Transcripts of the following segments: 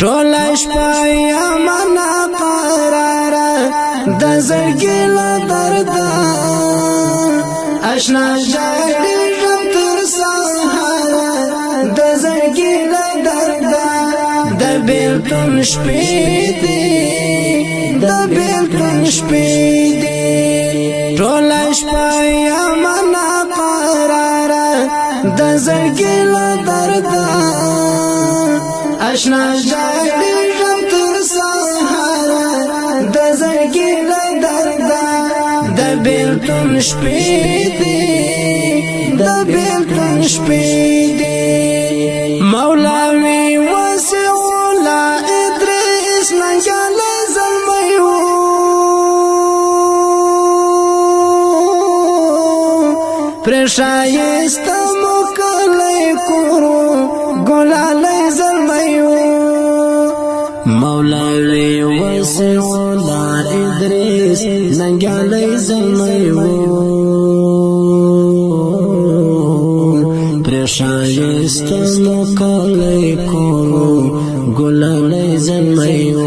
ټول شپه یمنا قرار د زړګي له درد آشنا ژړېږم تر سهار د زړګي له درد د بیلتون شپې دي د بیلتون شپې دي ټول شپه یمنا قرار د زړګي له درد آشنا ژړېږم تر سهار د زړګي له درد د بیلتون شپې دي د بیلتون شپې دي مولوي وسع الله ادریس ننګاله زلمی و پر ښایسته مو کلی کورو ګلالی زلمی و مولوي وسع الله ادریس ننګالی زلمی و پر ښایسته مو کلی کورو ګلالی زلمی و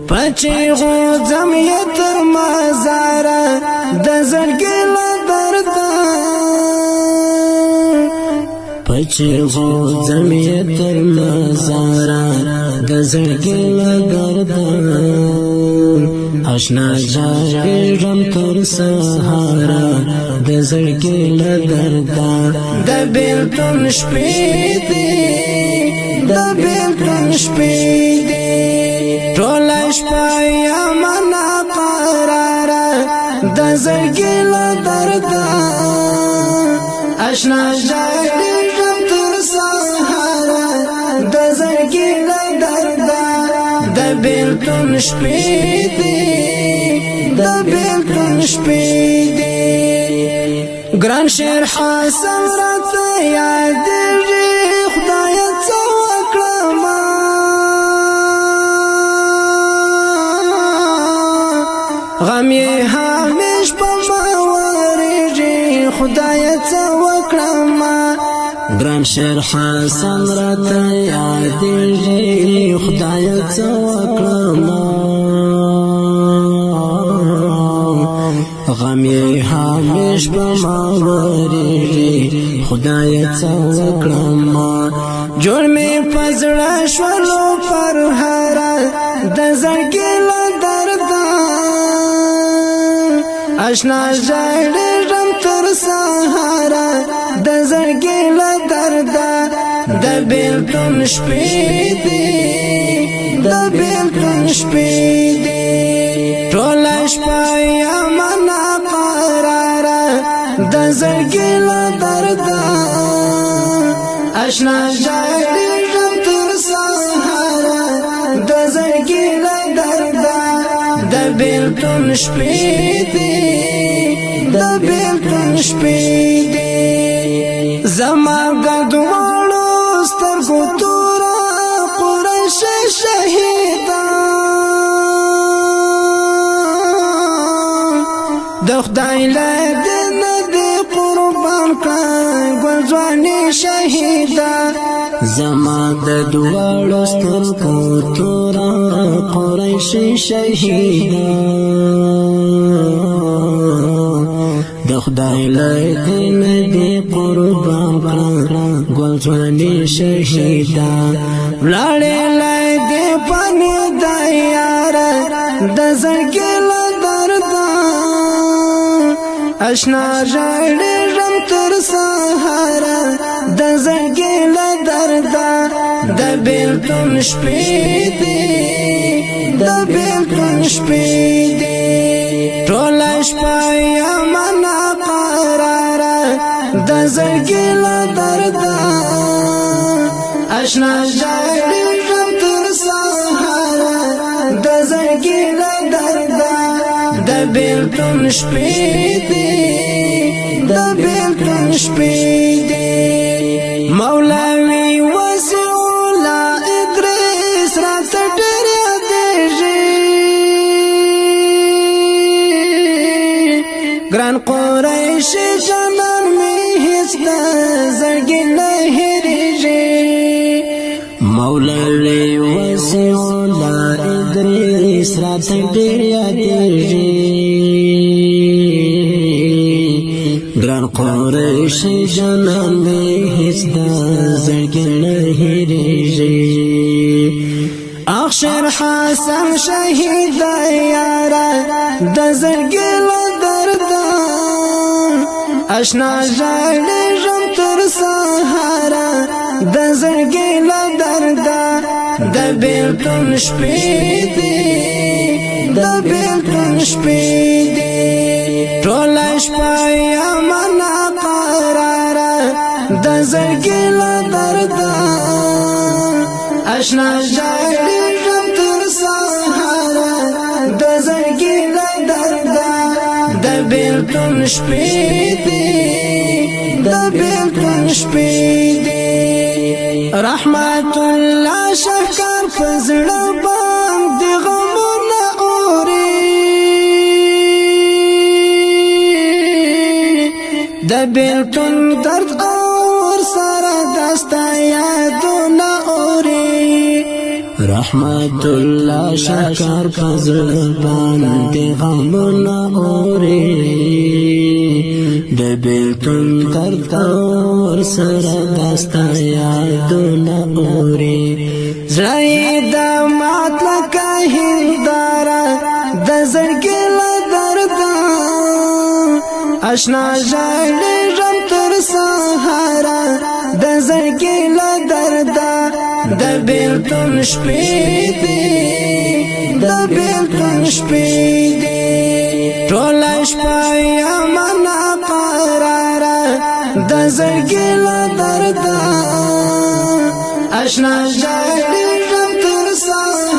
پچیغو ځم یې تر مزاره د زړګي له درده پچیغو ځم یې تر مزاره د زړګي له درده آشنا ژړېږم تر سهاره د زړګي له درده د بیلتون شپې دي د بیلتون شپې دي ټول شپه یمنا قرار د زړګي له درده آشنا ژړېږم تر سهاره د زړګي له درده د بیلتون شپې دي د بیلتون شپې دي ګران شیر حسن راته یادېږي خدایه څه وکړم غم یې همیش په ما ورېږي خدایه څه وکړم ګران شیر حسن راته یادېږي خدایه څه وکړم غم یې همیش په ما ورېږي خدایه څه وکړم جوړ مې په زړه شولو پر هره د زړګي له درده آشنا ژړېږم تر سهاره د زړګي له درده د بیلتون شپې دي د بیلتون شپې دي ټول شپه یمنا قرار د زړګي له درده آشنا ژړېږم تر سهاره د زړګي له درده د بیلتون شپې دي د بیلتون شپې دي زما ګډوالو سترګو توره قریش شهیدان د خدای له دین دې قربان کړه ګل ځواني شهیدا زما د دواړو سترګو توره قریش شهیدا د خدای له دین دې قربان کړه ګل ځواني شهیدا ولاړې له دې پنې د یار د زړګي له درده آشنا ژړېږم تر سهاره د زړګي له درده د بیلتون شپې دي د بیلتون شپې دي ټول شپه یمنا قرار د زړګي له درده آشنا ژړېږم تر سهاره د زړګي له درده د بیلتون شپې دي د بیلتون شپې دي مولوي وسع الله ادریس راته ډېر یادېږي ګران قریش جانان مې هېڅ د زړګي نه هېرېږي مولوي وسیولا ادریس رات ډیر یادېږي ګران قریشي جانان دې هیڅ د زړګي نه هېرېږي اخشر حسن شهید یارا د زړګي له درده اشنا ژړېږم تر سهاره د زړګي له درده د بېلتون شپې دي د بېلتون شپې دي ټوله شپه یم ناقراره د زړګي له درده اشنا ژړېږم تر سهاره د زړګي له درده د بېلتون شپې دي د بېلتون شپې دي رحمت الله شهکار په زړه باندې غمونه اوري د بېلتون درد اور سره دستا یادونه اوري رحمت الله شهکار په زړه باندې غمونه اوري د بېلتون درد اور سره دستا یادونه اوري زړه یې د مات لکه هنداره د زړګي له درده اشنا ژړېږم تر سهاره د زړګي له درده د بېلتون شپې دي د بېلتون شپې دي ټوله شپه یم ناقراره د زړګي له درده اشنا ژړېږم